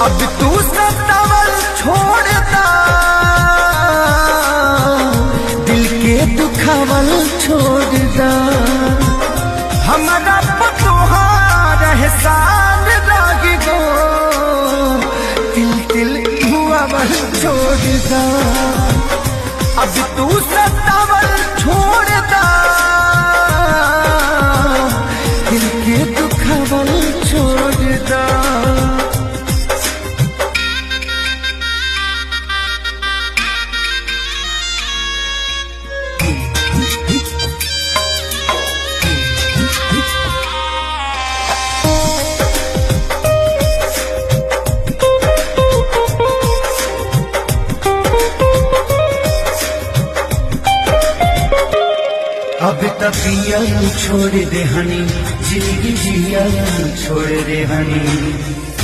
अब तू सतावल छोड़ता, दिल के दुखावल छोड़ता। हमारा तुहार एहसान लागी गो, तिल तिल हुआवल छोड़ता। अब तू सतावल छोड़ता, दिल के दुखावल छोड़ता। अब तक पिया छोड़ दे हनी, जिंदगी जिया छोड़ दे हनी।